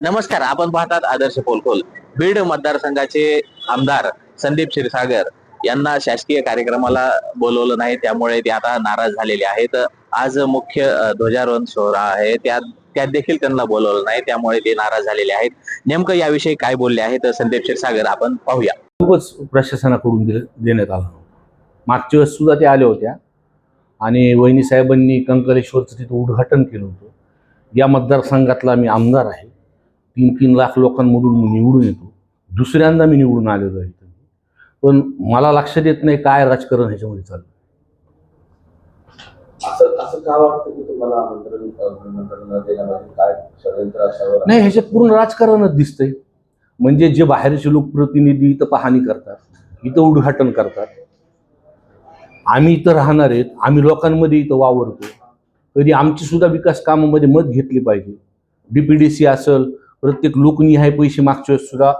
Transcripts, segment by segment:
नमस्कार, आपण पाहतात आदर्श पोलखोल. बीड मतदारसंघाचे आमदार संदीप क्षीरसागर यांना शासकीय कार्यक्रमाला बोलवलं नाही, त्यामुळे ते आता नाराज झालेले आहेत. आज मुख्य ध्वजारोहण सोहळा आहे, त्यात देखील त्यांना बोलवलं नाही, त्यामुळे ते नाराज झालेले आहेत. नेमकं याविषयी काय बोलले आहेत संदीप क्षीरसागर आपण पाहूया. खूपच प्रशासनाकडून देण्यात आला. मागच्या वेळेस सुद्धा ते आल्या होत्या आणि वहिनी साहेबांनी कंकलेश्वरचं तिथं उद्घाटन केलं होतं. या मतदारसंघातला मी आमदार आहे. 3-3 लाख लोकांमधून मी निवडून येतो. दुसऱ्यांदा मी निवडून आलेलो आहे. पण मला लक्षात येत नाही काय राजकारण ह्याच्यामध्ये चाललं. असं का वाटतं की तुम्हाला आमंत्रण देण्यामध्ये काय षडयंत्र असावं? नाही, ह्याच्यात पूर्ण राजकारणच दिसतंय. म्हणजे जे बाहेरचे लोकप्रतिनिधी इथं पाहणी करतात, इथं उद्घाटन करतात. आम्ही इथं राहणार आहेत, आम्ही लोकांमध्ये इथं वावरतो. कधी आमची सुद्धा विकास कामामध्ये मत घेतली पाहिजे. DPDC असेल, प्रत्येक लोकनिहाय पैसे मागच्या वेळेस सुद्धा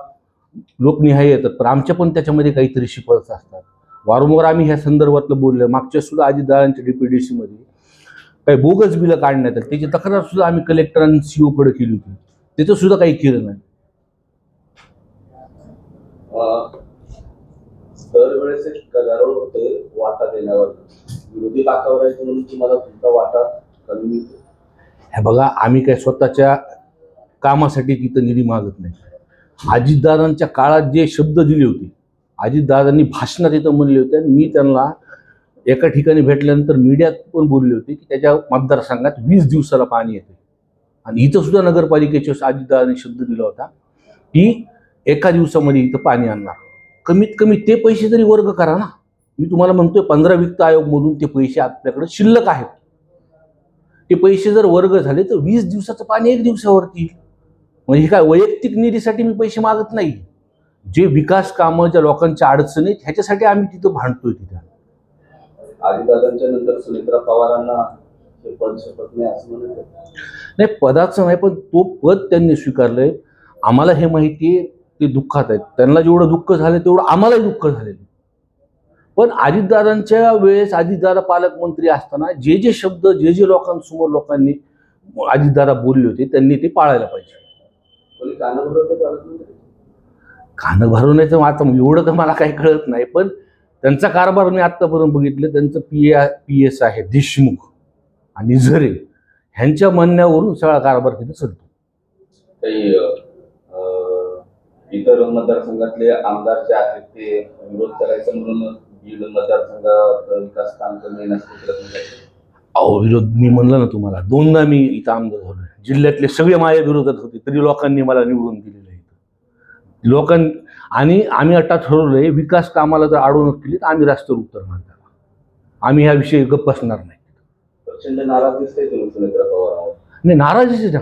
लोकनिहाय येतात, पण आमच्या पण त्याच्यामध्ये काहीतरी शिफारस असतात. वारंवार आम्ही ह्या संदर्भातलं बोललो. मागच्या सुद्धा अजितदादांच्या DPDC मध्ये काही बोगस बिलं काढण्यात आली, त्याची तक्रार सुद्धा आम्ही कलेक्टर आणि CO कडे केली होती. त्याचं सुद्धा काही केलं नाही. दरवेळेस एक गदारोळ होते वाटा देण्यावर. विरोधी बाकावर आहे म्हणून तुम्हाला तुमचा वाटा कमी मिळतो. हे बघा, आम्ही काय स्वतःच्या कामासाठी तिथं निधी मागत नाही. अजितदादांच्या काळात जे शब्द दिले होते, अजितदादांनी भाषणात इथं म्हणले होते आणि मी त्यांना एका ठिकाणी भेटल्यानंतर मीडियात पण बोलले होते की त्याच्या मतदारसंघात 20 दिवसाला पाणी येते. आणि इथं सुद्धा नगरपालिकेच्या अजितदादांनी शब्द दिला होता की एका दिवसामध्ये इथं पाणी आणणार. कमीत कमी ते पैसे तरी वर्ग करा ना. मी तुम्हाला म्हणतोय 15 वित्त आयोगमधून ते पैसे आपल्याकडे शिल्लक आहेत. ते पैसे जर वर्ग झाले तर 20 दिवसाचं पाणी 1 दिवसावरती येईल. म्हणजे काय वैयक्तिक निधीसाठी मी पैसे मागत नाही. जे विकास कामं, ज्या लोकांच्या अडचणी आहेत ह्याच्यासाठी आम्ही तिथं भांडतोय. तिथं अजितदादांच्या नंतर सुनेत्रा पवारांना पद शपथ नाही असं म्हणत नाही, पदाचं नाही, पण तो पद त्यांनी स्वीकारलंय. आम्हाला हे माहिती आहे ते दुःखात आहेत. त्यांना जेवढं दुःख झालं तेवढं आम्हालाही दुःख झालेलं. पण अजितदादांच्या वेळेस अजितदादा पालकमंत्री असताना जे जे शब्द जे लोकांसमोर लोकांनी अजितदादा बोलले होते त्यांनी ते पाळायला पाहिजे. कानं भरवण्याचं आता एवढं तर मला काही कळत नाही, पण त्यांचा कारभार मी आत्तापर्यंत बघितलं. त्यांचं PS आहे देशमुख आणि झरे, ह्यांच्या म्हणण्यावरून सगळा कारभार तिथे चालतो. काही इतर मतदारसंघातले आमदार जे आहेत ते विरोध करायचं म्हणून बीड मतदारसंघात विकास काम कमी अहो, विरोध मी म्हणलं ना तुम्हाला, 2दा मी इथं आमदार झालो. जिल्ह्यातले सगळे माझ्या विरोधात होते, तरी लोकांनी मला निवडून दिलेलं आहे. आणि आम्ही आता ठरवलंय विकास कामाला जर अडवणूक केली तर आम्ही रस्त्यावर उतरणार. आम्ही ह्या विषयी गप्प बसणार नाही. प्रचंड नाराज दिसतंय तुम्ही सुनेत्रा पवार. नाही, नाराजीच ना.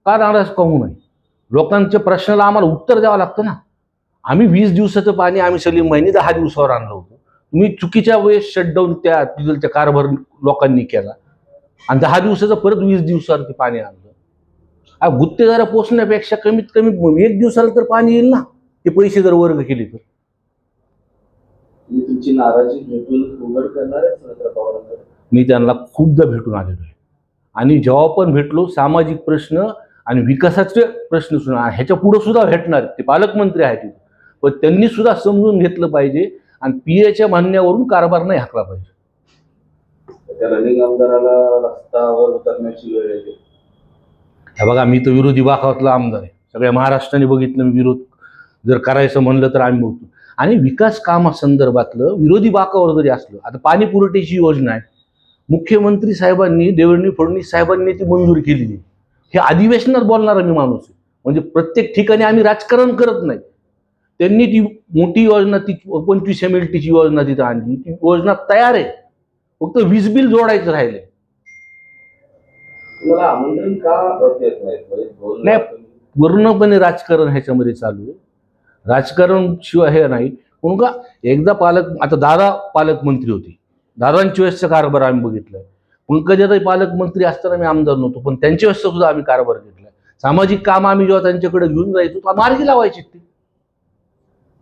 का नाराज कहू नाही? लोकांच्या प्रश्नाला आम्हाला उत्तर द्यावं लागतं ना. आम्ही 20 दिवसाचं पाणी आम्ही सलीम भाईंनी 10 दिवसावर आणलं होतं. तुम्ही चुकीच्या वेळेस शटडाऊन त्या तिथलच्या कारभार लोकांनी केला आणि 10 दिवसाचं परत 20 दिवसावरती पाणी आणलं. गुत्तेदारा पोचण्यापेक्षा कमीत कमी 1 दिवसाला तर पाणी येईल ना, ते पैसे जर वर्ग केले तर. तुम्ही तुमची नाराजी भेटून उघड करणार आहे सुनेत्रा पवारांकडे? मी त्यांना खूपदा भेटून आलेलो आहे आणि जेव्हा पण भेटलो सामाजिक प्रश्न आणि विकासाचे प्रश्न सुद्धा ह्याच्या पुढे सुद्धा भेटणार. ते पालकमंत्री आहेत, पण त्यांनी सुद्धा समजून घेतलं पाहिजे आणि PAच्या म्हणण्यावरून कारभार नाही हाकला पाहिजे. त्या रनिंग आमदाराला रस्त्यावर उतरण्याची वेळ येते. हे बघा, मी तर विरोधी बाकातला आमदार आहे. सगळ्या महाराष्ट्राने बघितलं. मी विरोध जर करायचं म्हणलं तर आम्ही बोलतो. आणि विकास कामासंदर्भातलं विरोधी बाकावर जरी असलं, आता पाणी पुरवठ्याची योजना आहे, मुख्यमंत्री साहेबांनी, देवेंद्र फडणवीस साहेबांनी ती मंजूर केलेली. हे अधिवेशनात बोलणारा मी माणूस आहे. म्हणजे प्रत्येक ठिकाणी आम्ही राजकारण करत नाही. त्यांनी ती मोठी योजना, ती 25 MLTची योजना तिथं आणली. ती योजना तयार आहे, फक्त वीज बिल जोडायचं राहिले. तुम्हाला आमंत्रण का देत नाही, पूर्णपणे राजकारण ह्याच्यामध्ये चालू आहे. राजकारण शिवाय हे नाही. म्हणून का एकदा आता दादा पालकमंत्री होते, दादांच्या वेळेसचा कारभार आम्ही बघितलाय. पंकजाताई पालकमंत्री असताना मी आमदार नव्हतो, पण त्यांच्या वेळेस सुद्धा आम्ही कारभार घेतलाय. सामाजिक काम आम्ही जेव्हा त्यांच्याकडे घेऊन जायचो तर मार्गी लावायचे. ते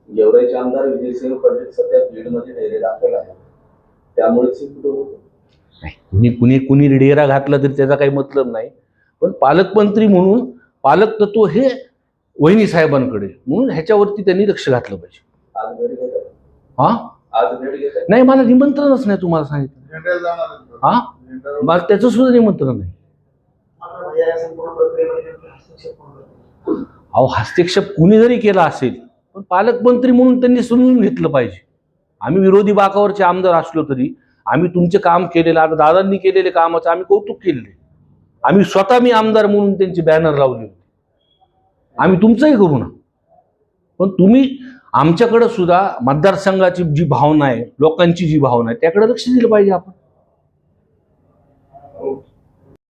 गेवराईचे आमदार विजयसिंह पंडित सध्या बीडमध्ये डेरे दाखल आहे, त्यामुळेच कुणी डेरा घातला तरी त्याचा काही मतलब नाही. पण पालकमंत्री म्हणून पालक तत्व हे वहिनी साहेबांकडे, म्हणून ह्याच्यावरती त्यांनी लक्ष घातलं पाहिजे. आज भेट घेत आहे. हा आज भेट घेत आहे. नाही, मला निमंत्रणच नाही, तुम्हाला सांगितलं. हा मला त्याचं सुद्धा निमंत्रण नाही. अहो, हस्तक्षेप कुणी जरी केला असेल पण पालकमंत्री म्हणून त्यांनी समजून घेतलं पाहिजे. आम्ही विरोधी बाकावरचे आमदार असलो तरी आम्ही तुमचे काम केलेलं, आता दादांनी केलेले कामाचं आम्ही कौतुक केलेले. आम्ही स्वतः मी आमदार म्हणून त्यांची बॅनर लावली होती. आम्ही तुमचंही करू ना, पण तुम्ही आमच्याकडे सुद्धा मतदारसंघाची जी भावना आहे, लोकांची जी भावना आहे, त्याकडे लक्ष दिलं पाहिजे आपण.